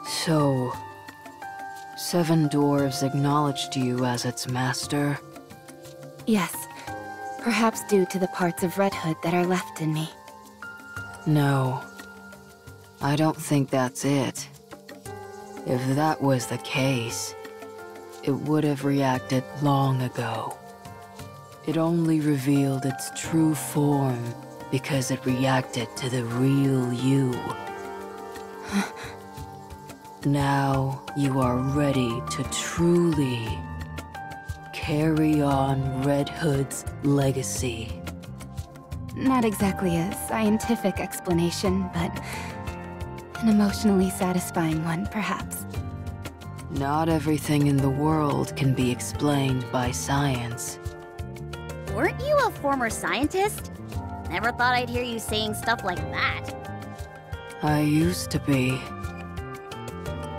So, 7 dwarves acknowledged you as its master? Yes. Perhaps due to the parts of Red Hood that are left in me. No. I don't think that's it. If that was the case, it would have reacted long ago. It only revealed its true form because it reacted to the real you. Now you are ready to truly carry on Red Hood's legacy. Not exactly a scientific explanation, but an emotionally satisfying one, perhaps. Not everything in the world can be explained by science. Weren't you a former scientist? Never thought I'd hear you saying stuff like that. I used to be.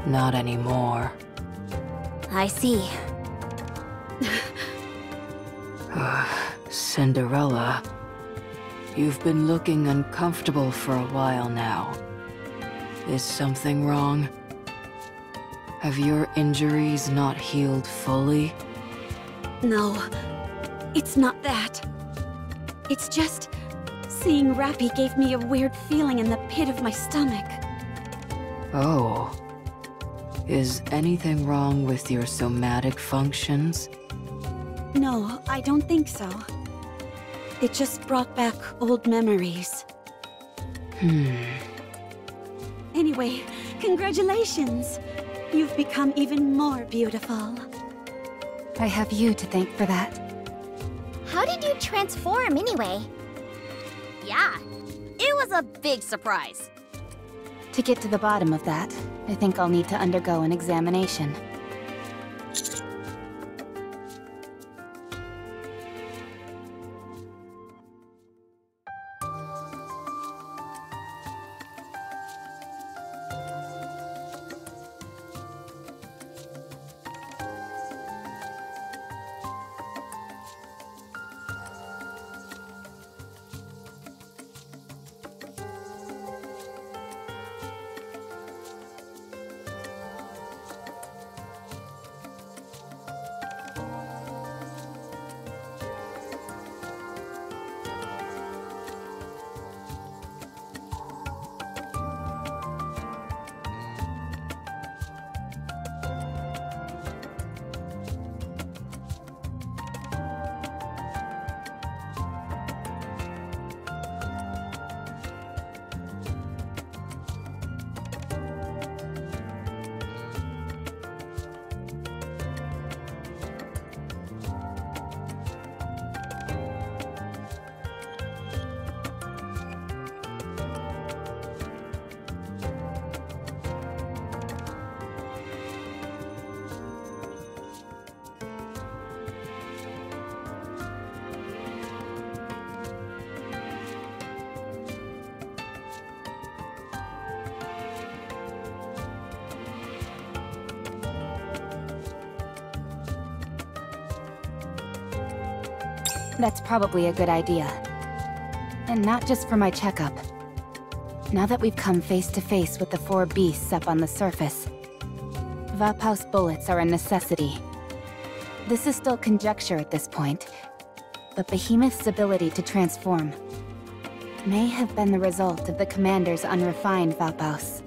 Not anymore. I see. Cinderella, you've been looking uncomfortable for a while now. Is something wrong? Have your injuries not healed fully? No, it's not that. It's just... seeing Rappy gave me a weird feeling in the pit of my stomach. Oh. Is anything wrong with your somatic functions? No, I don't think so. It just brought back old memories. Anyway, congratulations! You've become even more beautiful. I have you to thank for that. How did you transform anyway? Yeah, it was a big surprise. To get to the bottom of that, I think I'll need to undergo an examination. That's probably a good idea. And not just for my checkup. Now that we've come face to face with the 4 beasts up on the surface, Vapaus bullets are a necessity. This is still conjecture at this point, but Behemoth's ability to transform may have been the result of the commander's unrefined Vapaus.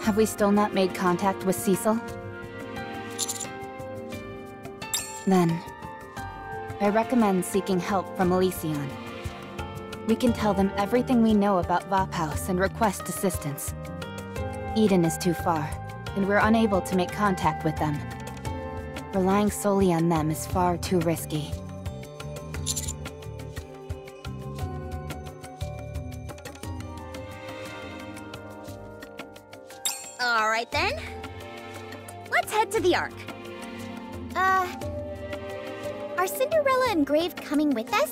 Have we still not made contact with Cecil? Then, I recommend seeking help from Elysion. We can tell them everything we know about Vaphaus and request assistance. Eden is too far, and we're unable to make contact with them. Relying solely on them is far too risky. Alright then. Let's head to the Ark. Are Cinderella and Grave coming with us?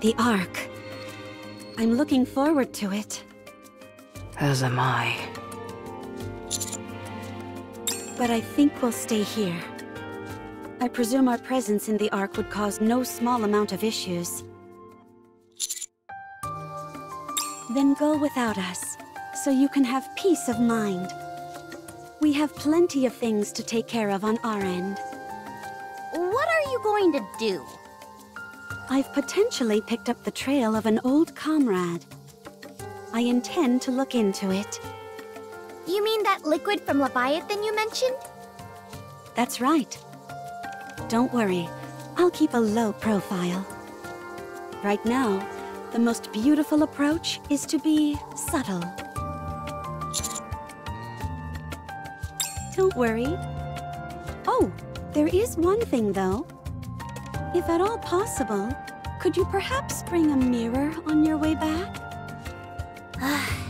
The Ark. I'm looking forward to it. As am I. But I think we'll stay here. I presume our presence in the Ark would cause no small amount of issues. Then go without us, so you can have peace of mind. We have plenty of things to take care of on our end. What are you going to do? I've potentially picked up the trail of an old comrade. I intend to look into it. You mean that liquid from Leviathan you mentioned? That's right. Don't worry, I'll keep a low profile. Right now, the most beautiful approach is to be subtle. Don't worry. Oh, there is one thing though. If at all possible, could you perhaps bring a mirror on your way back?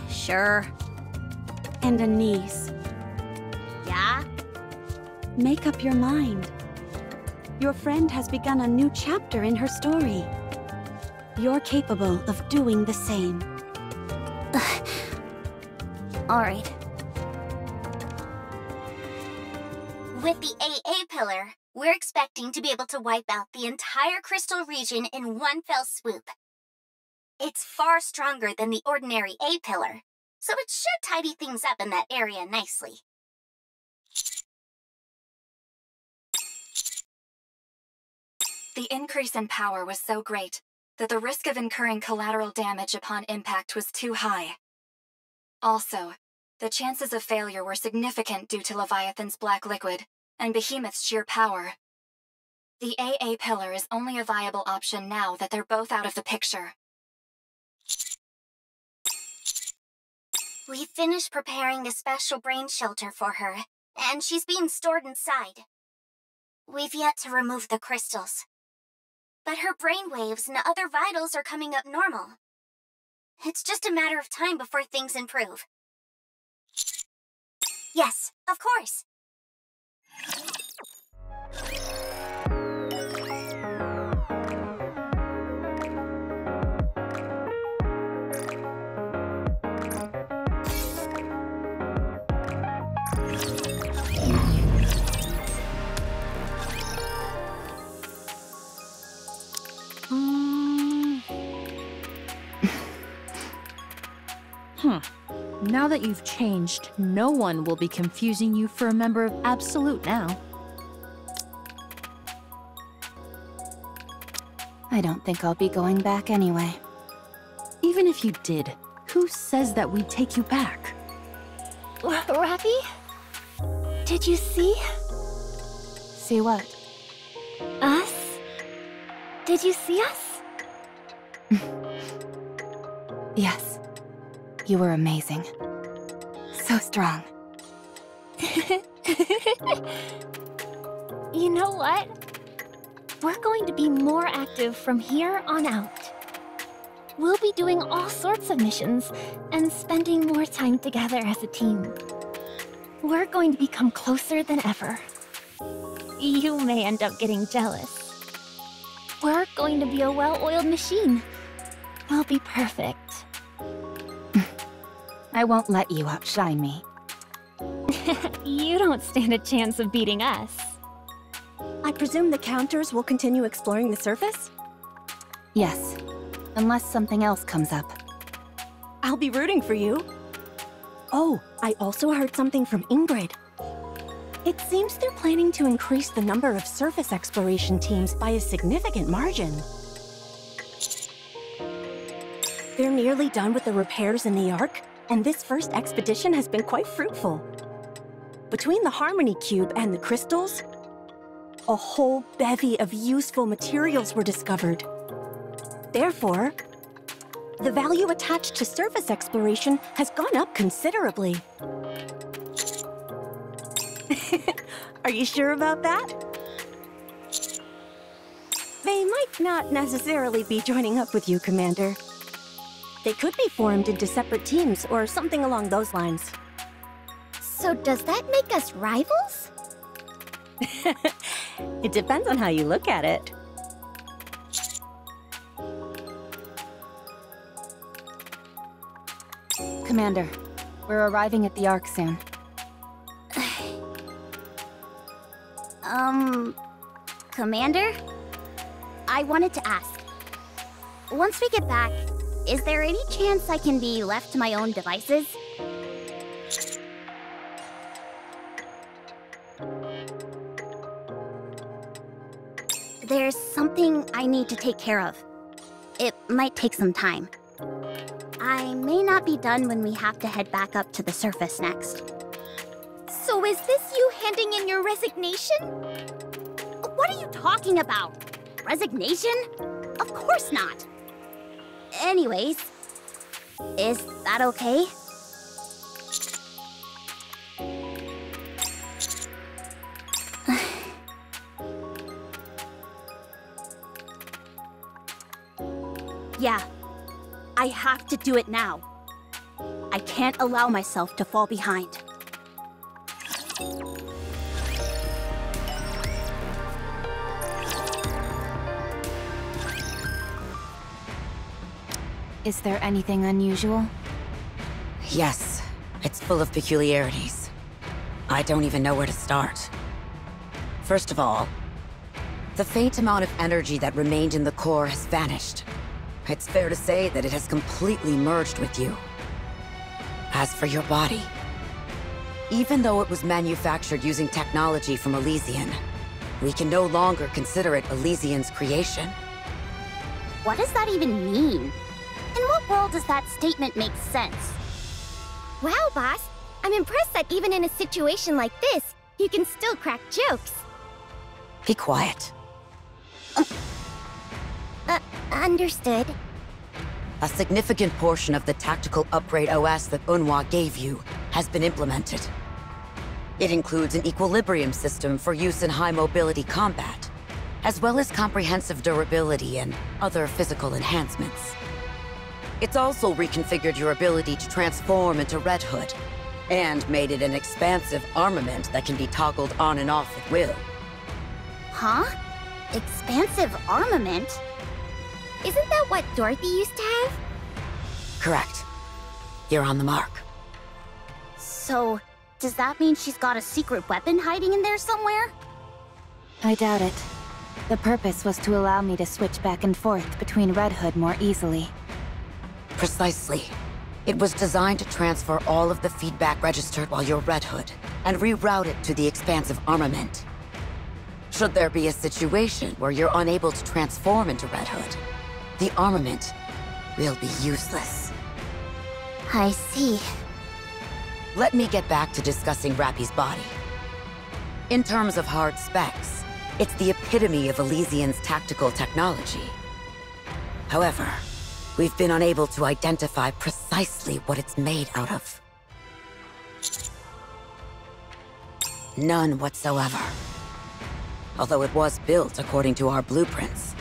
Sure. And a niece. Yeah? Make up your mind. Your friend has begun a new chapter in her story. You're capable of doing the same. Alright. With the AA pillar, we're expecting to be able to wipe out the entire crystal region in one fell swoop. It's far stronger than the ordinary A pillar, so it should tidy things up in that area nicely. The increase in power was so great that the risk of incurring collateral damage upon impact was too high. Also, the chances of failure were significant due to Leviathan's black liquid and Behemoth's sheer power. The AA pillar is only a viable option now that they're both out of the picture. We finished preparing the special brain shelter for her, and she's being stored inside. We've yet to remove the crystals. But her brainwaves and other vitals are coming up normal. It's just a matter of time before things improve. Yes, of course. Now that you've changed, no one will be confusing you for a member of Absolute now. I don't think I'll be going back anyway. Even if you did, who says that we'd take you back? Ravi? Did you see? See what? Us? Did you see us? Yes. You were amazing. So strong. You know what? We're going to be more active from here on out. We'll be doing all sorts of missions and spending more time together as a team. We're going to become closer than ever. You may end up getting jealous. We're going to be a well-oiled machine. We'll be perfect. I won't let you outshine me. You don't stand a chance of beating us. I presume the counters will continue exploring the surface? Yes. Unless something else comes up. I'll be rooting for you. Oh, I also heard something from Ingrid. It seems they're planning to increase the number of surface exploration teams by a significant margin. They're nearly done with the repairs in the Ark, and this first expedition has been quite fruitful. Between the Harmony Cube and the crystals, a whole bevy of useful materials were discovered. Therefore, the value attached to surface exploration has gone up considerably. Are you sure about that? They might not necessarily be joining up with you, Commander. They could be formed into separate teams or something along those lines. So does that make us rivals? It depends on how you look at it. Commander, we're arriving at the Ark soon. Commander? I wanted to ask. Once we get back, is there any chance I can be left to my own devices? There's something I need to take care of. It might take some time. I may not be done when we have to head back up to the surface next. So is this you handing in your resignation? What are you talking about? Resignation? Of course not. Anyways, is that okay? Yeah, I have to do it now. I can't allow myself to fall behind. Is there anything unusual? Yes, it's full of peculiarities. I don't even know where to start. First of all, the faint amount of energy that remained in the core has vanished. It's fair to say that it has completely merged with you. As for your body, even though it was manufactured using technology from Elysian, we can no longer consider it Elysian's creation. What does that even mean? In what world does that statement make sense? Wow, boss. I'm impressed that even in a situation like this, you can still crack jokes. Be quiet. Understood. A significant portion of the tactical upgrade OS that Unhwa gave you has been implemented. It includes an equilibrium system for use in high-mobility combat, as well as comprehensive durability and other physical enhancements. It's also reconfigured your ability to transform into Red Hood, and made it an expansive armament that can be toggled on and off at will. Huh? Expansive armament? Isn't that what Dorothy used to have? Correct. You're on the mark. So, does that mean she's got a secret weapon hiding in there somewhere? I doubt it. The purpose was to allow me to switch back and forth between Red Hood more easily. Precisely. It was designed to transfer all of the feedback registered while you're Red Hood, and reroute it to the expansive armament. Should there be a situation where you're unable to transform into Red Hood, the armament will be useless. I see. Let me get back to discussing Rappy's body. In terms of hard specs, it's the epitome of Elysian's tactical technology. However, we've been unable to identify precisely what it's made out of. None whatsoever. Although it was built according to our blueprints,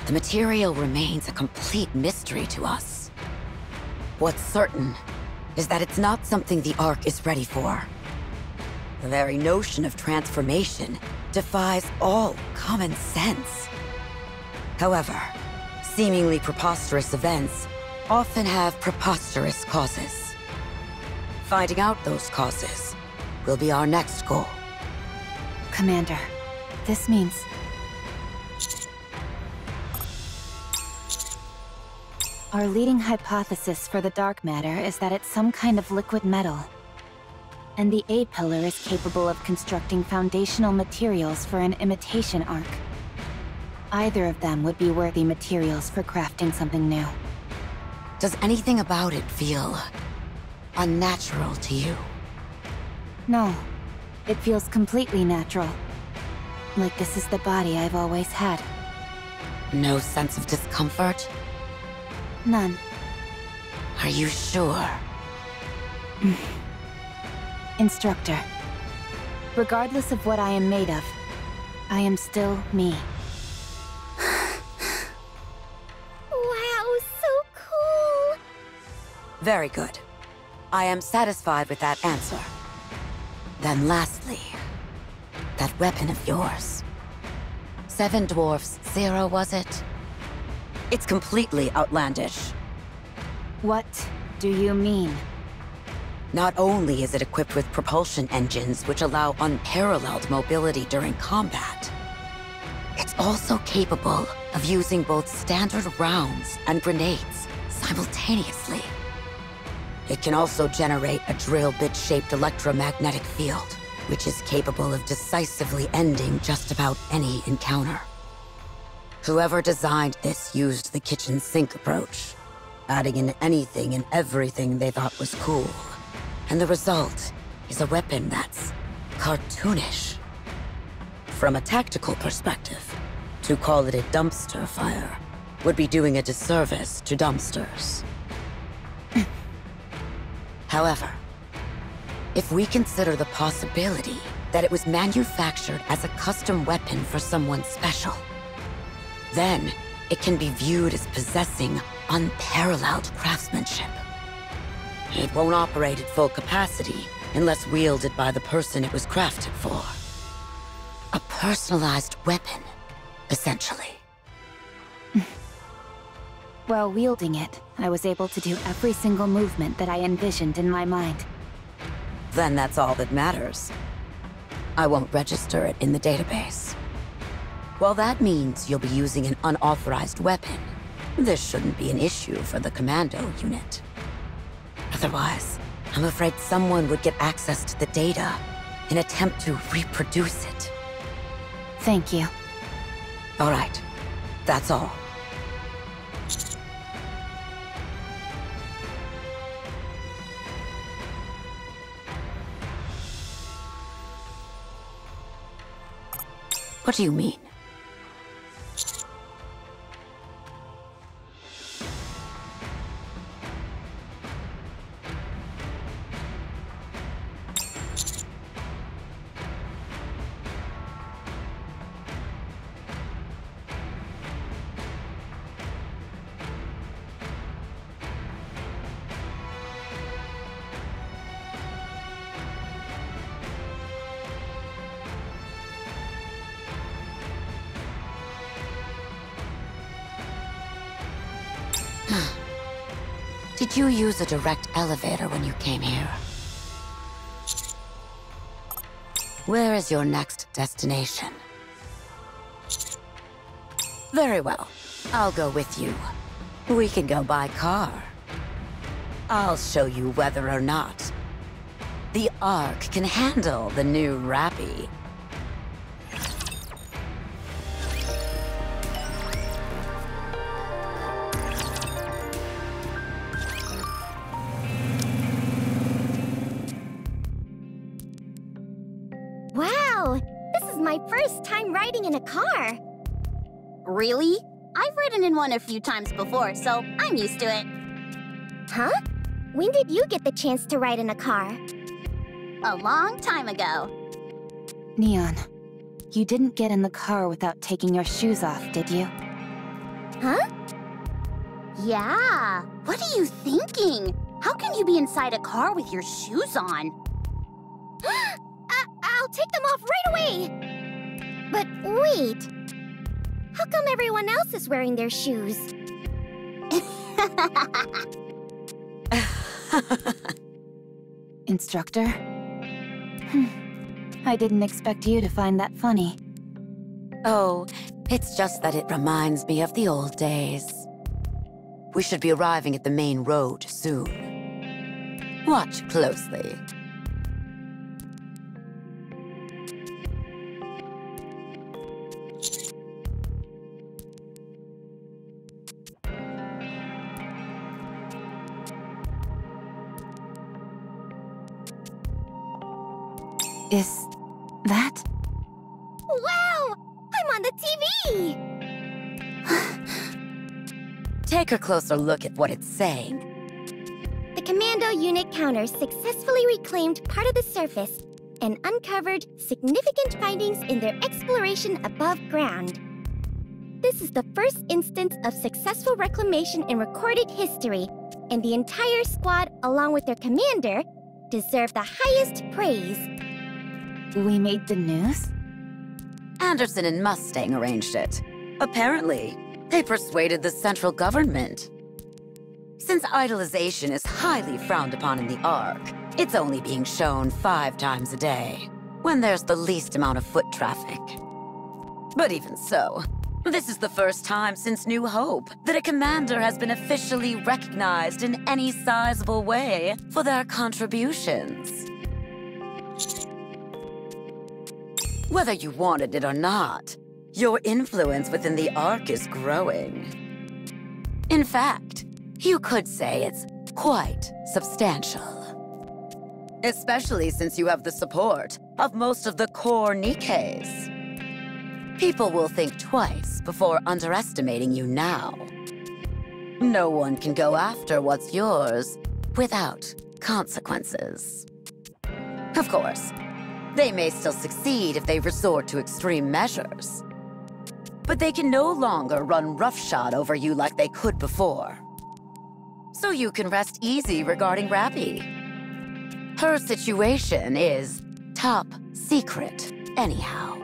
the material remains a complete mystery to us. What's certain is that it's not something the Ark is ready for. The very notion of transformation defies all common sense. However, seemingly preposterous events often have preposterous causes. Finding out those causes will be our next goal. Commander, this means... Our leading hypothesis for the dark matter is that it's some kind of liquid metal. And the A-pillar is capable of constructing foundational materials for an imitation Ark. Either of them would be worthy materials for crafting something new. Does anything about it feel unnatural to you? No, it feels completely natural. Like this is the body I've always had. No sense of discomfort? None. Are you sure? Instructor. Regardless of what I am made of, I am still me. Wow, so cool! Very good. I am satisfied with that answer. Then lastly, that weapon of yours. 7 dwarfs, 0, was it? It's completely outlandish. What do you mean? Not only is it equipped with propulsion engines which allow unparalleled mobility during combat, it's also capable of using both standard rounds and grenades simultaneously. It can also generate a drill bit-shaped electromagnetic field, which is capable of decisively ending just about any encounter. Whoever designed this used the kitchen sink approach, adding in anything and everything they thought was cool. And the result is a weapon that's cartoonish. From a tactical perspective, to call it a dumpster fire would be doing a disservice to dumpsters. However, if we consider the possibility that it was manufactured as a custom weapon for someone special, then it can be viewed as possessing unparalleled craftsmanship. It won't operate at full capacity unless wielded by the person it was crafted for. A personalized weapon, essentially. While wielding it, I was able to do every single movement that I envisioned in my mind. Then that's all that matters. I won't register it in the database. While that means you'll be using an unauthorized weapon, this shouldn't be an issue for the commando unit. Otherwise, I'm afraid someone would get access to the data and attempt to reproduce it. Thank you. All right, that's all. What do you mean? Did you use a direct elevator when you came here? Where is your next destination? Very well. I'll go with you. We can go by car. I'll show you whether or not the Ark can handle the new Rappy. Wow! This is my first time riding in a car! Really? I've ridden in one a few times before, so I'm used to it. Huh? When did you get the chance to ride in a car? A long time ago. Neon, you didn't get in the car without taking your shoes off, did you? Huh? Yeah. What are you thinking? How can you be inside a car with your shoes on? I'll take them off right away! But wait! How come everyone else is wearing their shoes? Instructor? I didn't expect you to find that funny. Oh, it's just that it reminds me of the old days. We should be arriving at the main road soon. Watch closely. Is that? Wow! I'm on the TV! Take a closer look at what it's saying. The Commando unit counter successfully reclaimed part of the surface and uncovered significant findings in their exploration above ground. This is the first instance of successful reclamation in recorded history, and the entire squad, along with their commander, deserve the highest praise. We made the news? Anderson and Mustang arranged it. Apparently, they persuaded the central government. Since idolization is highly frowned upon in the Ark, it's only being shown 5 times a day, when there's the least amount of foot traffic. But even so, this is the first time since New Hope that a commander has been officially recognized in any sizable way for their contributions. Whether you wanted it or not, your influence within the Ark is growing. In fact, you could say it's quite substantial. Especially since you have the support of most of the core NIKKEs. People will think twice before underestimating you now. No one can go after what's yours without consequences. Of course, they may still succeed if they resort to extreme measures. But they can no longer run roughshod over you like they could before. So you can rest easy regarding Rappy. Her situation is top secret, anyhow.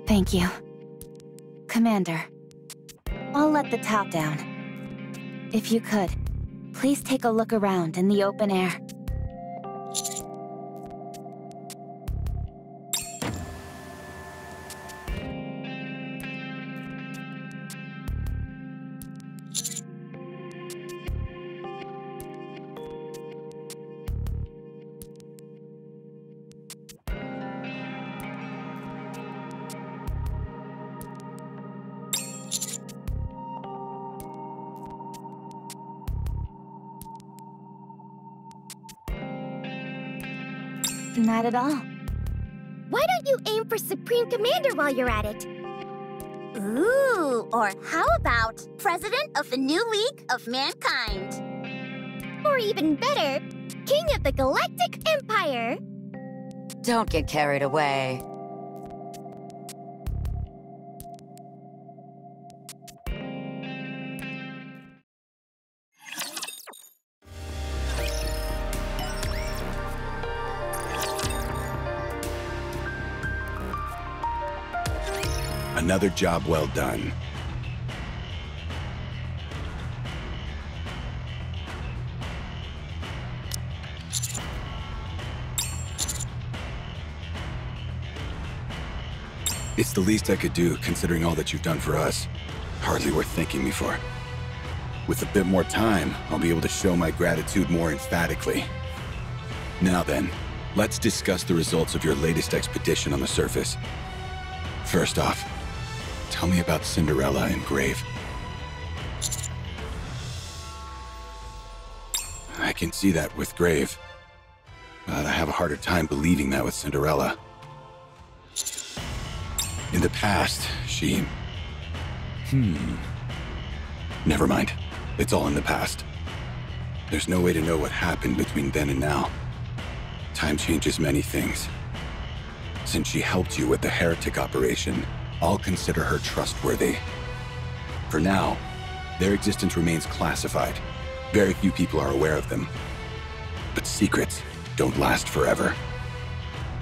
Thank you. Commander, I'll let the top down. If you could, please take a look around in the open air. Not at all. Why don't you aim for Supreme Commander while you're at it? Ooh, or how about President of the New League of Mankind? Or even better, King of the Galactic Empire! Don't get carried away. Another job well done. It's the least I could do, considering all that you've done for us. Hardly worth thanking me for. With a bit more time, I'll be able to show my gratitude more emphatically. Now then, let's discuss the results of your latest expedition on the surface. First off, tell me about Cinderella and Grave. I can see that with Grave, but I have a harder time believing that with Cinderella. In the past, she... Never mind. It's all in the past. There's no way to know what happened between then and now. Time changes many things. Since she helped you with the heretic operation, I'll consider her trustworthy. For now, their existence remains classified. Very few people are aware of them. But secrets don't last forever.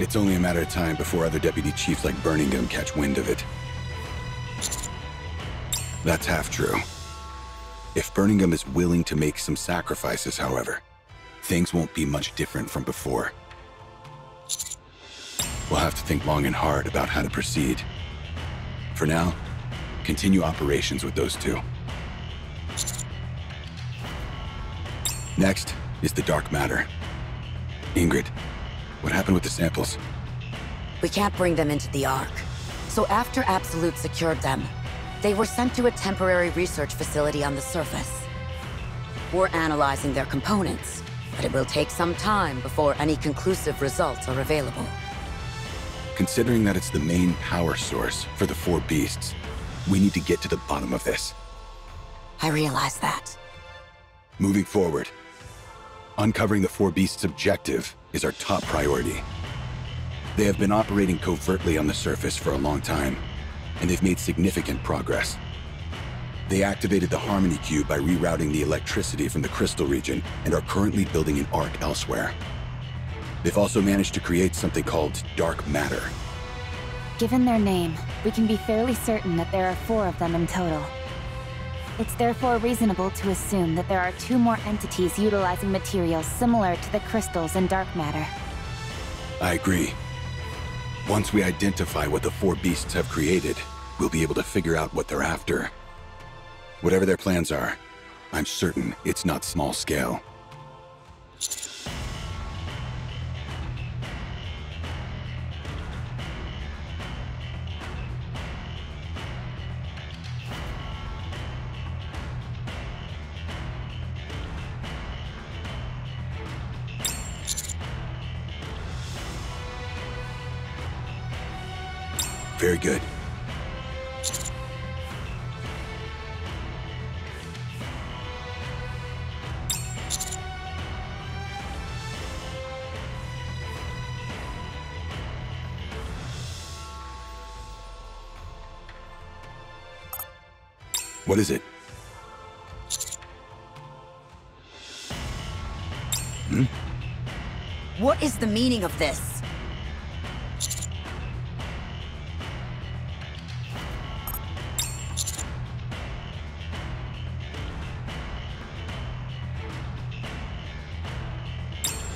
It's only a matter of time before other deputy chiefs like Birmingham catch wind of it. That's half true. If Birmingham is willing to make some sacrifices, however, things won't be much different from before. We'll have to think long and hard about how to proceed. For now, continue operations with those two. Next is the dark matter. Ingrid, what happened with the samples? We can't bring them into the Ark. So after Absolute secured them, they were sent to a temporary research facility on the surface. We're analyzing their components, but it will take some time before any conclusive results are available. Considering that it's the main power source for the four beasts, we need to get to the bottom of this. I realize that. Moving forward, uncovering the four beasts' objective is our top priority. They have been operating covertly on the surface for a long time, and they've made significant progress. They activated the Harmony Cube by rerouting the electricity from the crystal region and are currently building an arc elsewhere. They've also managed to create something called dark matter. Given their name, we can be fairly certain that there are 4 of them in total. It's therefore reasonable to assume that there are 2 more entities utilizing materials similar to the crystals and dark matter. I agree. Once we identify what the four beasts have created, we'll be able to figure out what they're after. Whatever their plans are, I'm certain it's not small scale. Very good. What is it? What is the meaning of this?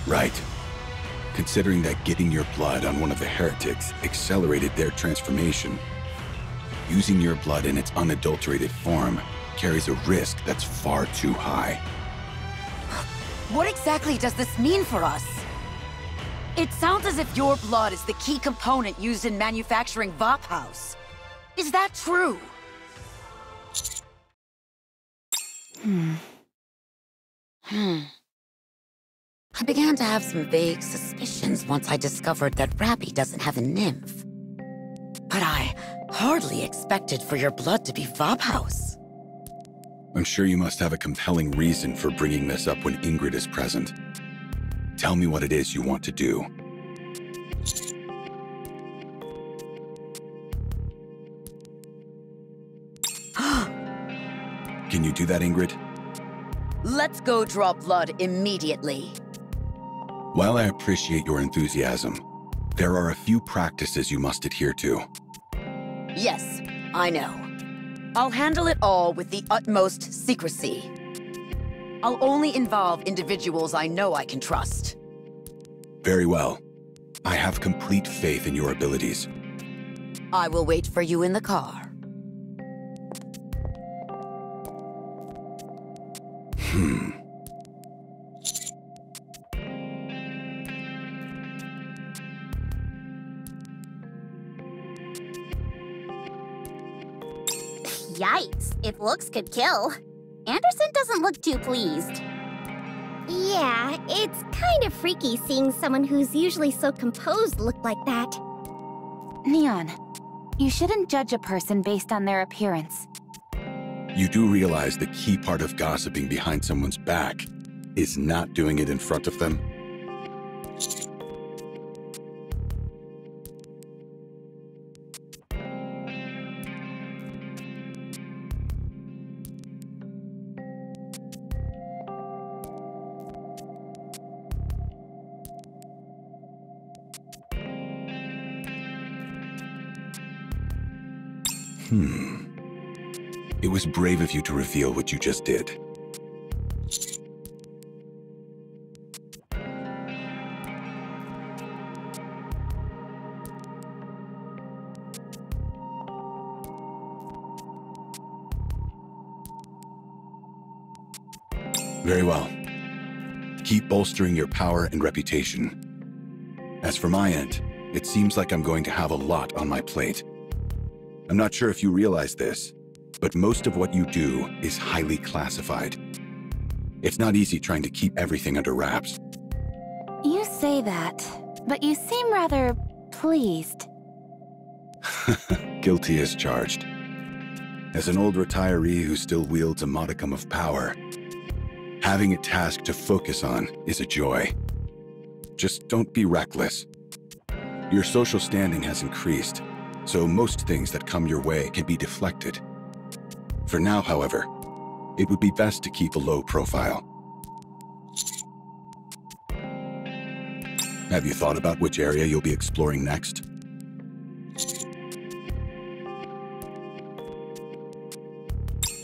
Right. Considering that getting your blood on one of the heretics accelerated their transformation, using your blood in its unadulterated form carries a risk that's far too high. What exactly does this mean for us? It sounds as if your blood is the key component used in manufacturing Vaphaus. Is that true? I began to have some vague suspicions once I discovered that Rappy doesn't have a nymph. But I hardly expected for your blood to be Vaphaus. I'm sure you must have a compelling reason for bringing this up when Ingrid is present. Tell me what it is you want to do. Can you do that, Ingrid? Let's go draw blood immediately. While I appreciate your enthusiasm, there are a few practices you must adhere to. Yes, I know. I'll handle it all with the utmost secrecy. I'll only involve individuals I know I can trust. Very well. I have complete faith in your abilities. I will wait for you in the car. Yikes, if looks could kill. Anderson doesn't look too pleased. Yeah, it's kind of freaky seeing someone who's usually so composed look like that. Neon, you shouldn't judge a person based on their appearance. You do realize the key part of gossiping behind someone's back is not doing it in front of them? It was brave of you to reveal what you just did. Very well. Keep bolstering your power and reputation. As for my end, it seems like I'm going to have a lot on my plate. I'm not sure if you realize this, but most of what you do is highly classified. It's not easy trying to keep everything under wraps. You say that, but you seem rather pleased. Guilty as charged. As an old retiree who still wields a modicum of power, having a task to focus on is a joy. Just don't be reckless. Your social standing has increased, so most things that come your way can be deflected. For now, however, it would be best to keep a low profile. Have you thought about which area you'll be exploring next?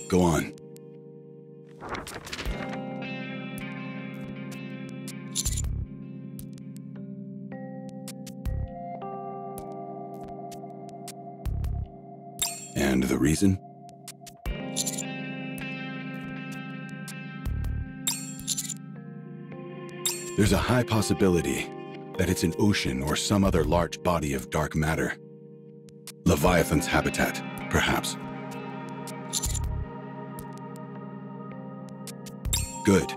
Go on. And the reason? There's a high possibility that it's an ocean or some other large body of dark matter. Leviathan's habitat, perhaps. Good.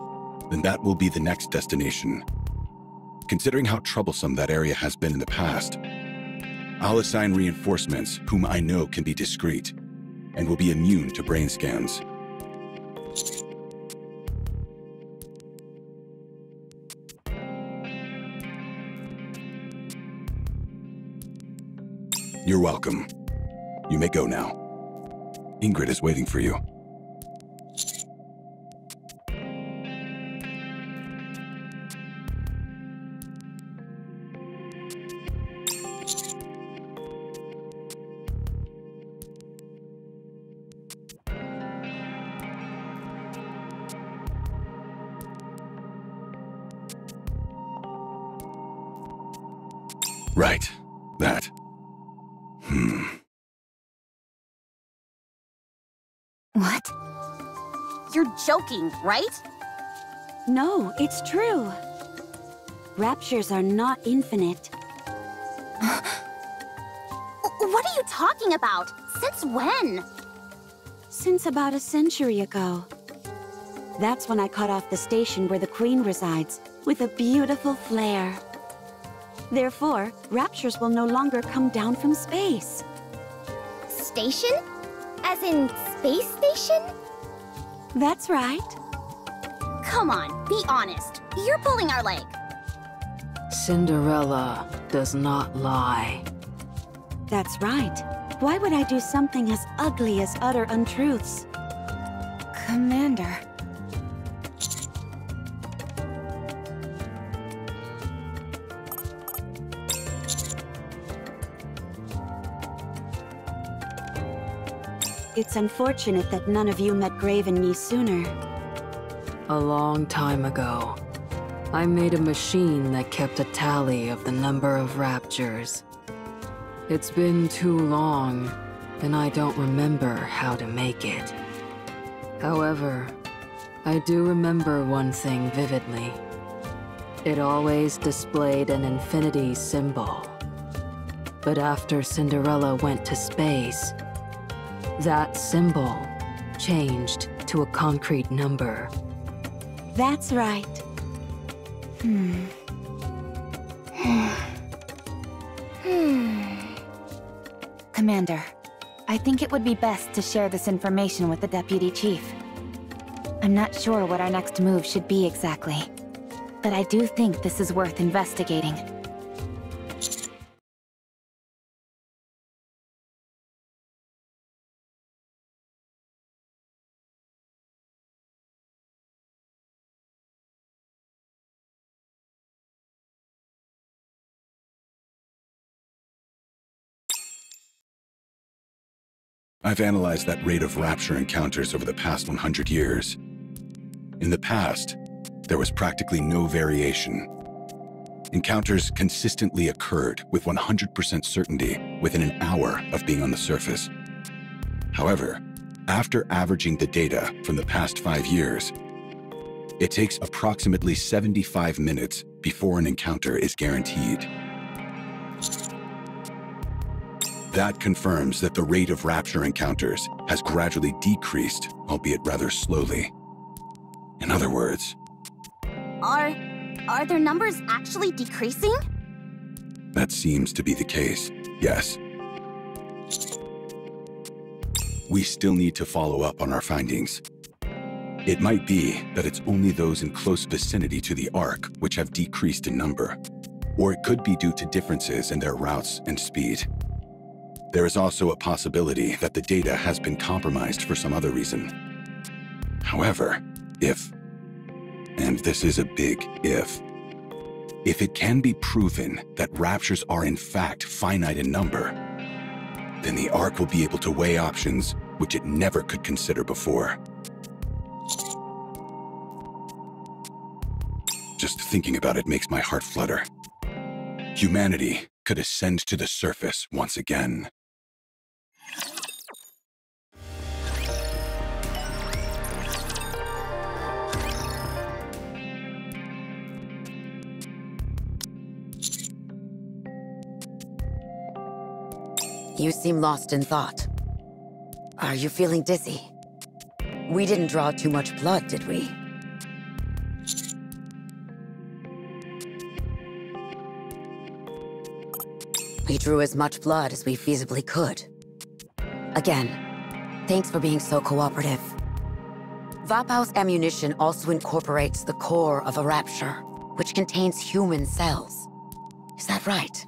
Then that will be the next destination. Considering how troublesome that area has been in the past, I'll assign reinforcements whom I know can be discreet and will be immune to brain scans. You're welcome. You may go now. Ingrid is waiting for you. Right. That. What? You're joking, right? No, it's true. Raptures are not infinite. What are you talking about? Since when? Since about a century ago. That's when I cut off the station where the Queen resides, with a beautiful flare. Therefore, raptures will no longer come down from space. Station? As in space station? That's right. Come on, be honest. You're pulling our leg. Cinderella does not lie. That's right. Why would I do something as ugly as utter untruths? Commander. It's unfortunate that none of you met Grave and me sooner. A long time ago, I made a machine that kept a tally of the number of raptures. It's been too long, and I don't remember how to make it. However, I do remember one thing vividly. It always displayed an infinity symbol. But after Cinderella went to space, that symbol changed to a concrete number. That's right. Commander, I think it would be best to share this information with the Deputy Chief. I'm not sure what our next move should be exactly, but I do think this is worth investigating. I've analyzed that rate of rapture encounters over the past 100 years. In the past, there was practically no variation. Encounters consistently occurred with 100% certainty within an hour of being on the surface. However, after averaging the data from the past 5 years, it takes approximately 75 minutes before an encounter is guaranteed. That confirms that the rate of rapture encounters has gradually decreased, albeit rather slowly. In other words... Are their numbers actually decreasing? That seems to be the case, yes. We still need to follow up on our findings. It might be that it's only those in close vicinity to the Ark which have decreased in number, or it could be due to differences in their routes and speed. There is also a possibility that the data has been compromised for some other reason. However, if, and this is a big if it can be proven that raptures are in fact finite in number, then the Ark will be able to weigh options which it never could consider before. Just thinking about it makes my heart flutter. Humanity could ascend to the surface once again. You seem lost in thought. Are you feeling dizzy? We didn't draw too much blood, did we? We drew as much blood as we feasibly could. Again, thanks for being so cooperative. Vapau's ammunition also incorporates the core of a rapture, which contains human cells. Is that right?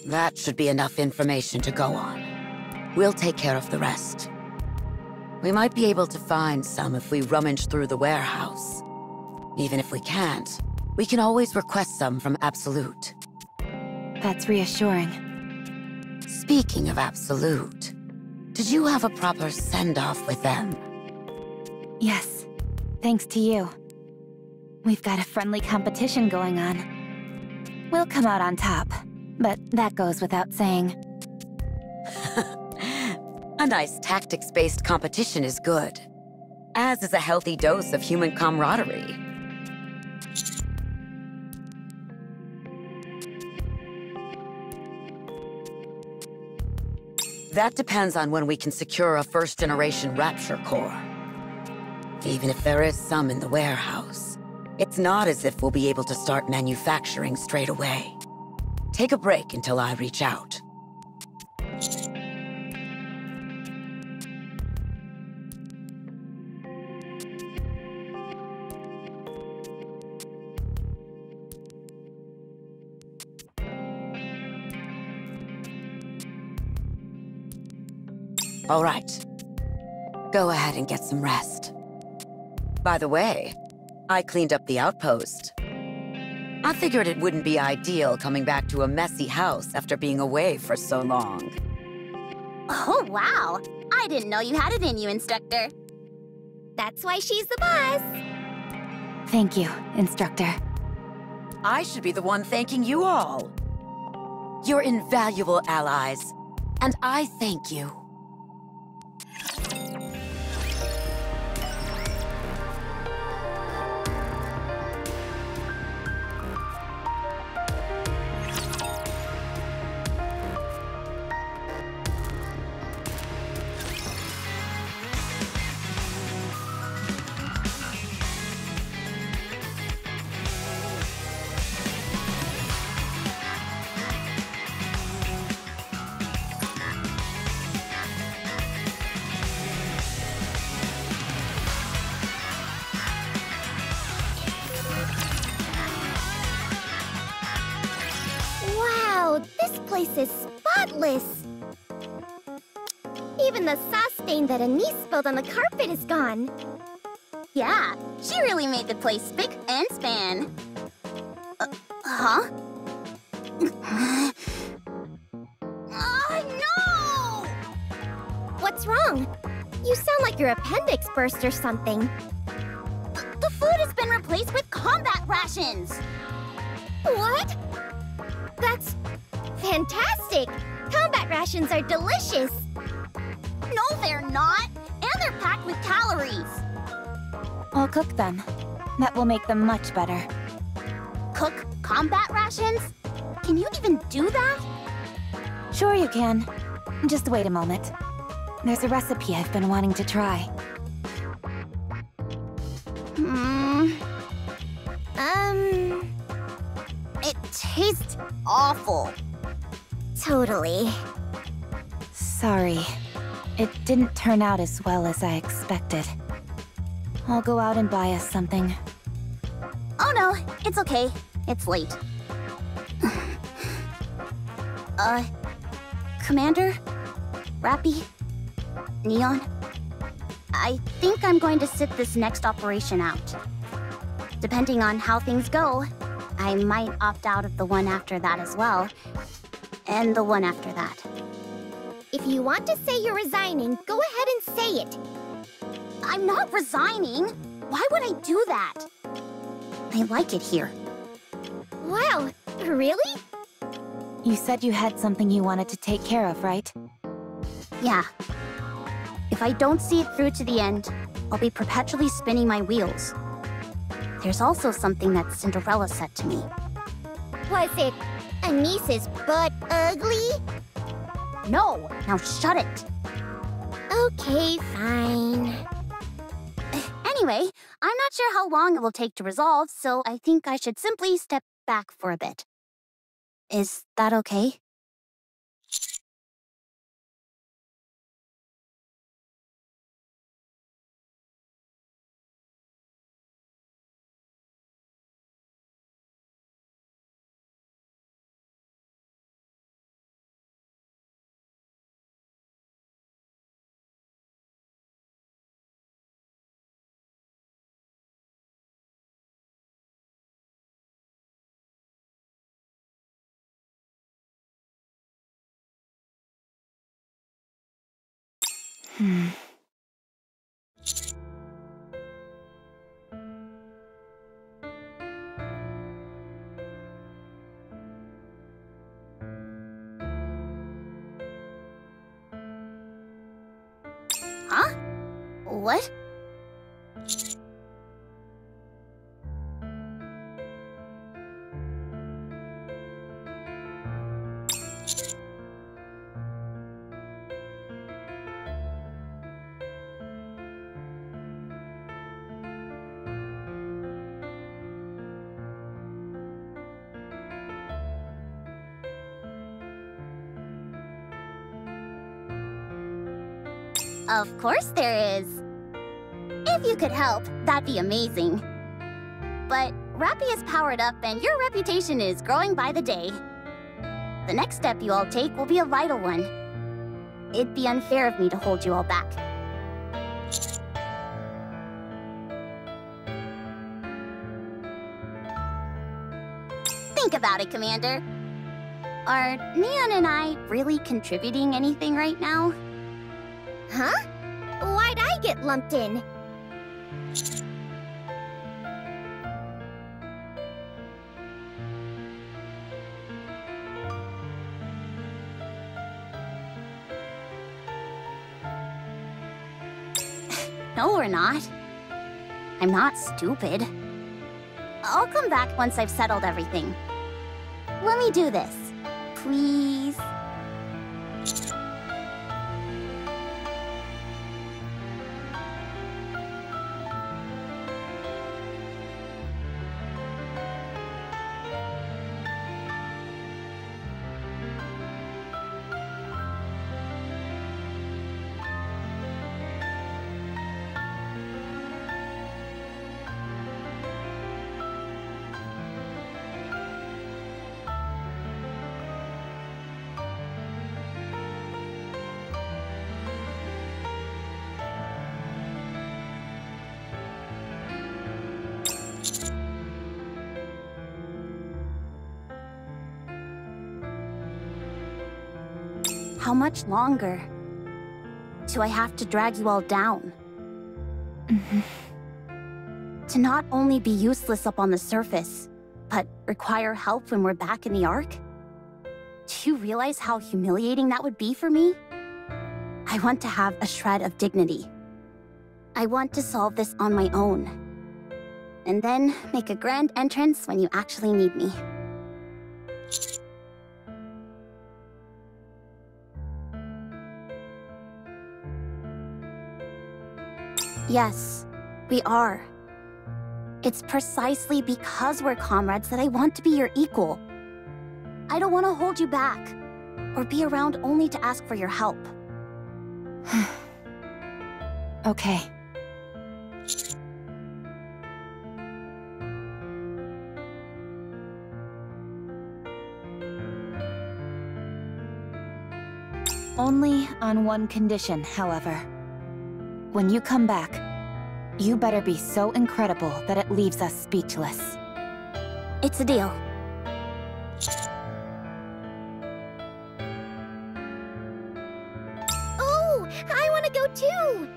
That should be enough information to go on. We'll take care of the rest. We might be able to find some if we rummage through the warehouse. Even if we can't, we can always request some from Absolute. That's reassuring. Speaking of Absolute, did you have a proper send-off with them? Yes, thanks to you. We've got a friendly competition going on. We'll come out on top. But that goes without saying. A nice tactics-based competition is good. As is a healthy dose of human camaraderie. That depends on when we can secure a first-generation Rapture core. Even if there is some in the warehouse, it's not as if we'll be able to start manufacturing straight away. Take a break until I reach out. All right. Go ahead and get some rest. By the way, I cleaned up the outpost. I figured it wouldn't be ideal coming back to a messy house after being away for so long. Oh, wow. I didn't know you had it in you, Instructor. That's why she's the boss. Thank you, Instructor. I should be the one thanking you all. You're invaluable allies, and I thank you. This place is spotless! Even the sauce stain that Anise spilled on the carpet is gone. Yeah, she really made the place spick and span. Huh? Oh, no! What's What's wrong? You sound like your appendix burst or something. The food has been replaced with combat rations! What? That's fantastic! Combat rations are delicious! No, they're not! And they're packed with calories! I'll cook them. That will make them much better. Cook combat rations? Can you even do that? Sure you can. Just wait a moment. There's a recipe I've been wanting to try. It tastes awful. Totally. Sorry. It didn't turn out as well as I expected. I'll go out and buy us something. Oh no, it's okay. It's late. Commander? Rappy? Neon? I think I'm going to sit this next operation out. Depending on how things go, I might opt out of the one after that as well. And the one after that. If you want to say you're resigning, go ahead and say it. I'm not resigning! Why would I do that? I like it here. Wow, really? You said you had something you wanted to take care of, right? Yeah. If I don't see it through to the end, I'll be perpetually spinning my wheels. There's also something that Cinderella said to me. Was it Anice's butt ugly? No! Now shut it! Okay, fine. Anyway, I'm not sure how long it will take to resolve, so I think I should simply step back for a bit. Is that okay? Huh? What? Of course there is. If you could help, that'd be amazing. But Rappy is powered up and your reputation is growing by the day. The next step you all take will be a vital one. It'd be unfair of me to hold you all back. Think about it, Commander. Are Neon and I really contributing anything right now? Huh? Why'd I get lumped in? No, we're not. I'm not stupid. I'll come back once I've settled everything. Let me do this, please. How much longer? do I have to drag you all down? To not only be useless up on the surface, but require help when we're back in the Ark? Do you realize how humiliating that would be for me? I want to have a shred of dignity. I want to solve this on my own. And then make a grand entrance when you actually need me. Yes, we are. It's precisely because we're comrades that I want to be your equal. I don't want to hold you back, or be around only to ask for your help. Okay. Only on one condition, however. When you come back, you better be so incredible that it leaves us speechless. It's a deal. Oh, I want to go too!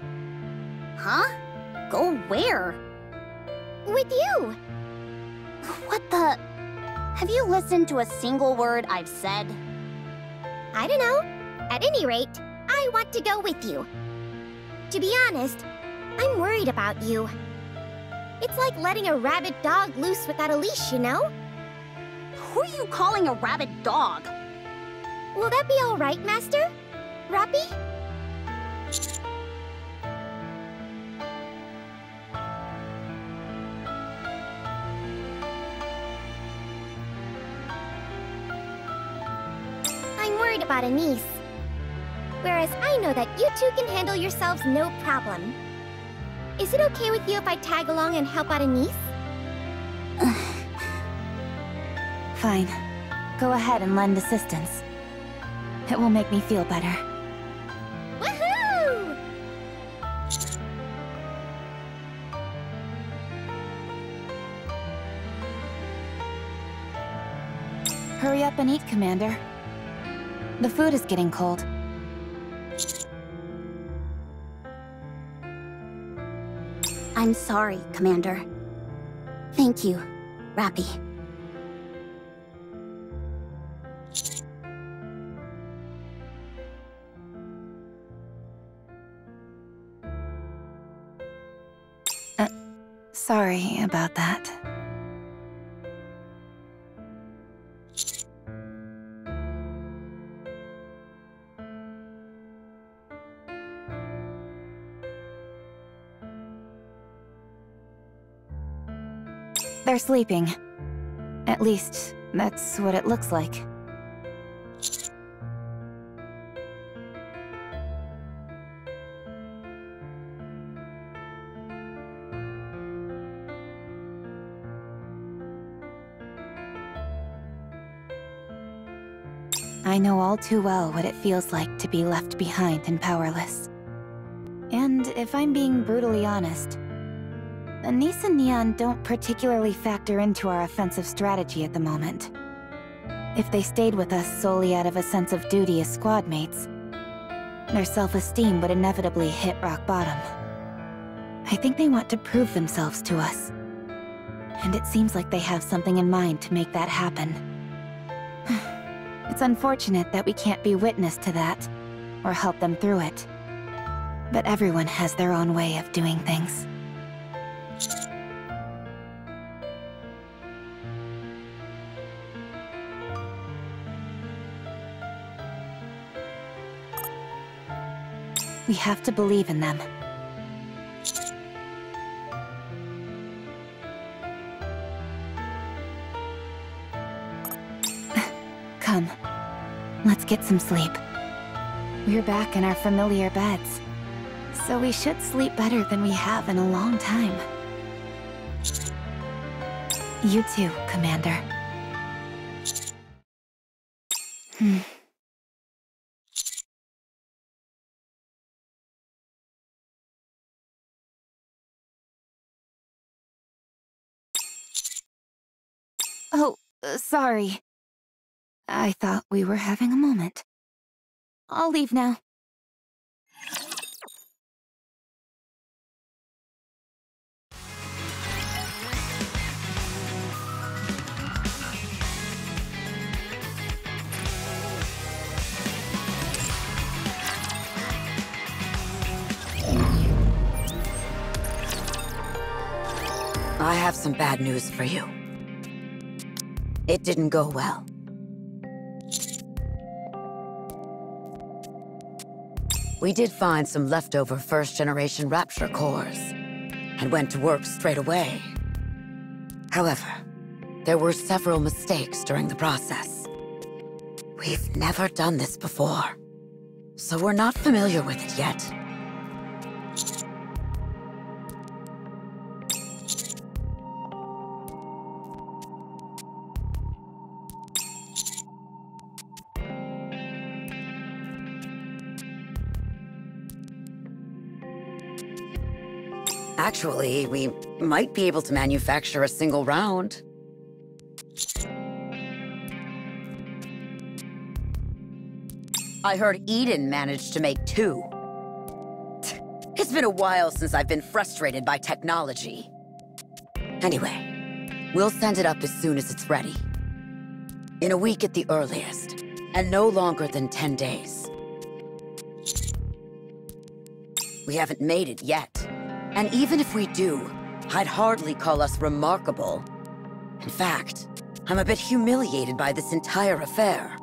Huh? Go where? With you! What the... Have you listened to a single word I've said? I don't know. At any rate, I want to go with you. To be honest, I'm worried about you. It's like letting a rabid dog loose without a leash, you know? Who are you calling a rabid dog? Will that be all right, Master? Rappy? I'm worried about Anise. Whereas I know that you two can handle yourselves no problem. Is it okay with you if I tag along and help out Anise? Fine. Go ahead and lend assistance. It will make me feel better. Woohoo! Hurry up and eat, Commander. The food is getting cold. I'm sorry, Commander. Thank you, Rappy. Sorry about that. They're sleeping. At least, that's what it looks like. I know all too well what it feels like to be left behind and powerless. And if I'm being brutally honest, Anise and Neon don't particularly factor into our offensive strategy at the moment. If they stayed with us solely out of a sense of duty as squad mates, their self-esteem would inevitably hit rock bottom. I think they want to prove themselves to us. And it seems like they have something in mind to make that happen. It's unfortunate that we can't be witness to that, or help them through it. But everyone has their own way of doing things. We have to believe in them. Come, let's get some sleep. We're back in our familiar beds, so we should sleep better than we have in a long time. You too, Commander. Oh, sorry. I thought we were having a moment. I'll leave now. I have some bad news for you. It didn't go well. We did find some leftover first-generation Rapture cores, and went to work straight away. However, there were several mistakes during the process. We've never done this before, so we're not familiar with it yet. Actually, we might be able to manufacture a single round. I heard Eden managed to make 2. It's been a while since I've been frustrated by technology. Anyway, we'll send it up as soon as it's ready. In a week at the earliest, and no longer than 10 days. We haven't made it yet. And even if we do, I'd hardly call us remarkable. In fact, I'm a bit humiliated by this entire affair.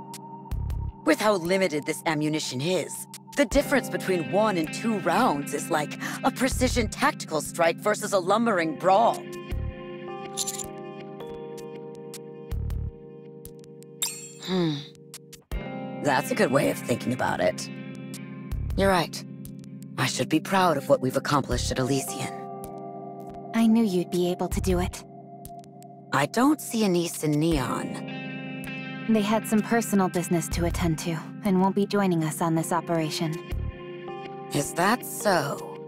With how limited this ammunition is, the difference between 1 and 2 rounds is like a precision tactical strike versus a lumbering brawl. That's a good way of thinking about it. You're right. I should be proud of what we've accomplished at Elysian. I knew you'd be able to do it. I don't see Anise and Neon. They had some personal business to attend to, and won't be joining us on this operation. Is that so?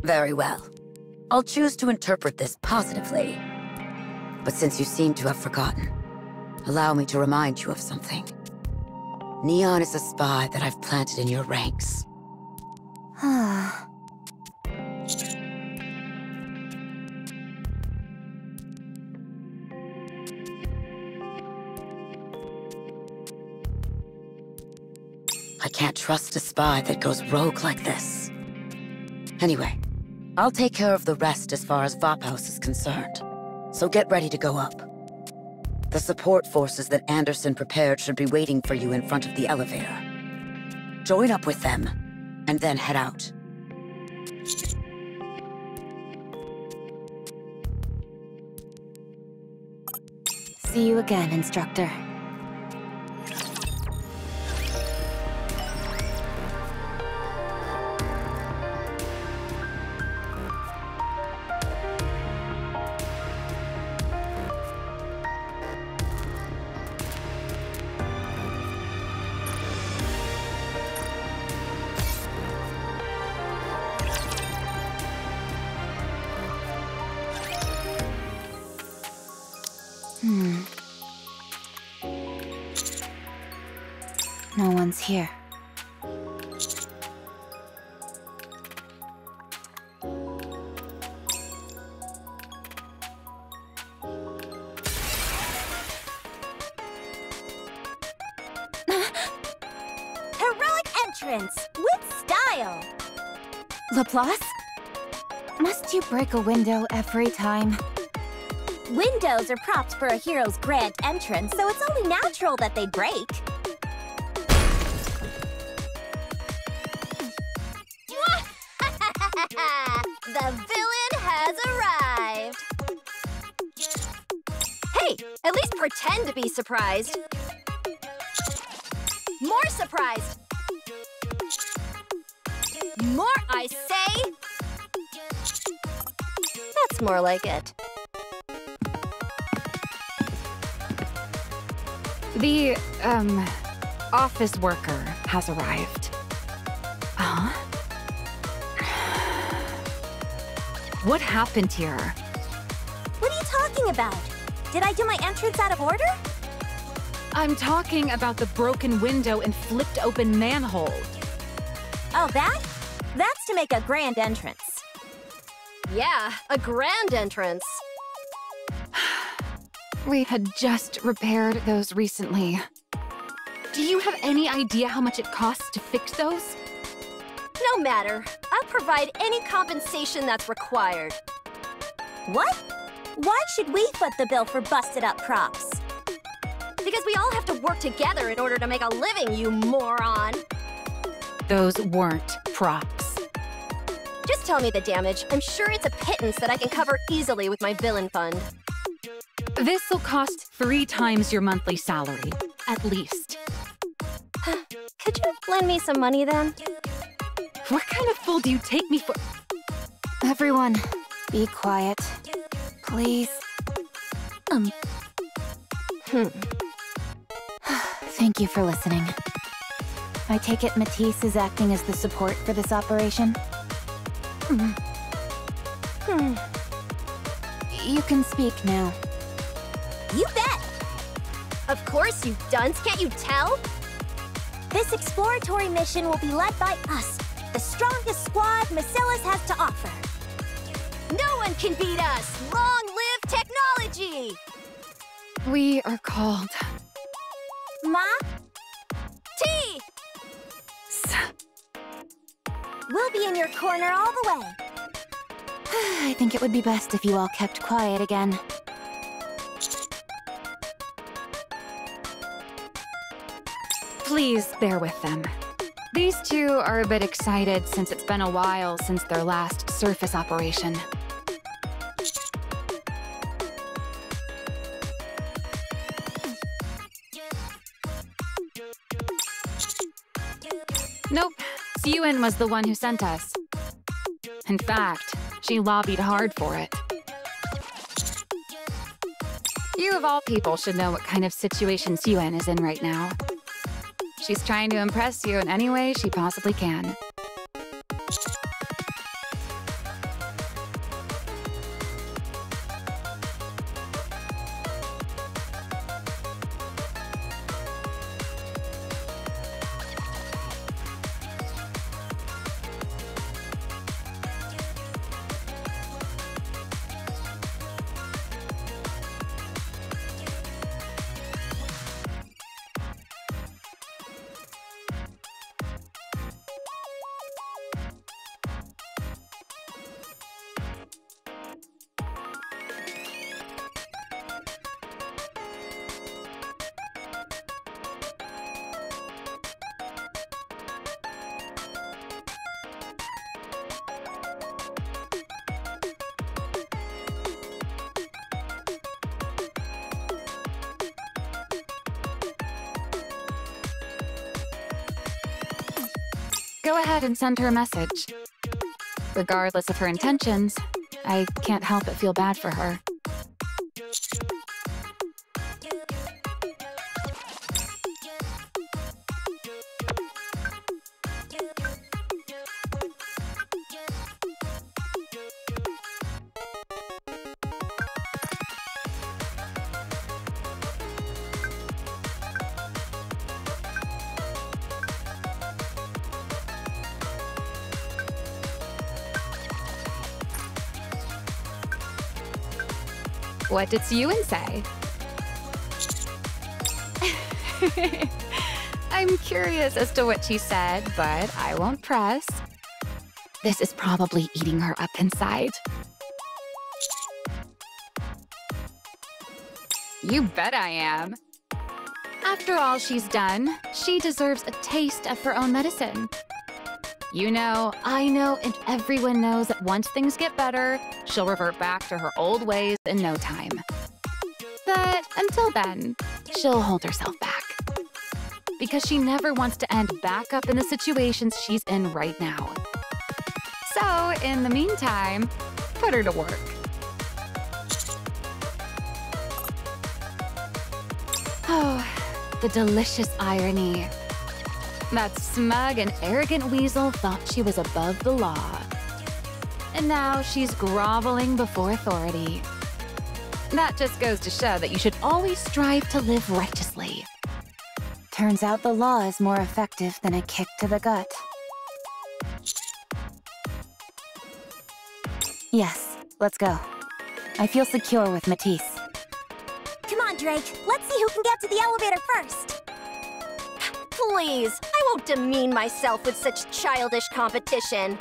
Very well. I'll choose to interpret this positively. But since you seem to have forgotten, allow me to remind you of something. Neon is a spy that I've planted in your ranks. I can't trust a spy that goes rogue like this. Anyway, I'll take care of the rest as far as Vaphaus is concerned. So get ready to go up. The support forces that Anderson prepared should be waiting for you in front of the elevator. Join up with them, and then head out. See you again, Instructor. No one's here. Heroic entrance with style. Laplace? Must you break a window every time? Windows are props for a hero's grand entrance, so it's only natural that they break. The villain has arrived! Hey, at least pretend to be surprised. More surprised! More, I say! That's more like it. The, office worker has arrived. Huh? What happened here? What are you talking about? Did I do my entrance out of order? I'm talking about the broken window and flipped open manhole. Oh, that? That's to make a grand entrance. Yeah, a grand entrance. We had just repaired those recently. Do you have any idea how much it costs to fix those? No matter. I'll provide any compensation that's required. What? Why should we foot the bill for busted-up props? Because we all have to work together in order to make a living, you moron! Those weren't props. Just tell me the damage. I'm sure it's a pittance that I can cover easily with my villain fund. This'll cost 3 times your monthly salary, at least. Could you lend me some money then? What kind of fool do you take me for? Everyone, be quiet. Please. Thank you for listening. I take it Matisse is acting as the support for this operation? You can speak now. You bet! Of course, you dunce. Can't you tell? This exploratory mission will be led by us, the strongest squad Macilas has to offer. No one can beat us! Long live technology! We are called... Ma? T! We'll be in your corner all the way. I think it would be best if you all kept quiet again. Please bear with them. These two are a bit excited since it's been a while since their last surface operation. Nope, Siyuen was the one who sent us. In fact, she lobbied hard for it. You of all people should know what kind of situation Siyuen is in right now. She's trying to impress you in any way she possibly can. Go ahead and send her a message. Regardless of her intentions, I can't help but feel bad for her. What did Siyuen say? I'm curious as to what she said, but I won't press. This is probably eating her up inside. You bet I am. After all she's done, she deserves a taste of her own medicine. You know, I know, and everyone knows that once things get better, she'll revert back to her old ways in no time. But until then, she'll hold herself back. Because she never wants to end back up in the situations she's in right now. So, in the meantime, put her to work. Oh, the delicious irony. That smug and arrogant weasel thought she was above the law. And now she's groveling before authority. That just goes to show that you should always strive to live righteously. Turns out the law is more effective than a kick to the gut. Yes, let's go. I feel secure with Matisse. Come on, Drake. Let's see who can get to the elevator first. Please, I won't demean myself with such childish competition.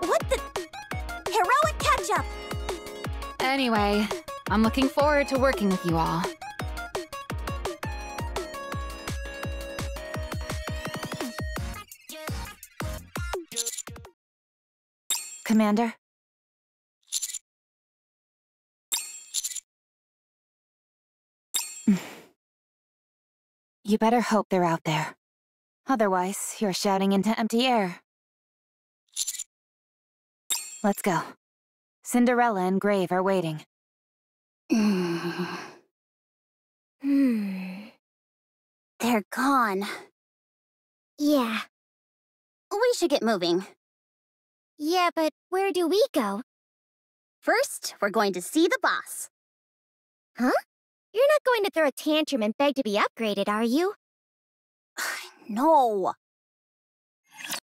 What the? Heroic catch-up! Anyway, I'm looking forward to working with you all. Commander? You better hope they're out there. Otherwise, you're shouting into empty air. Let's go. Cinderella and Grave are waiting. They're gone. Yeah. We should get moving. Yeah, but where do we go? First, we're going to see the boss. Huh? You're not going to throw a tantrum and beg to be upgraded, are you? No.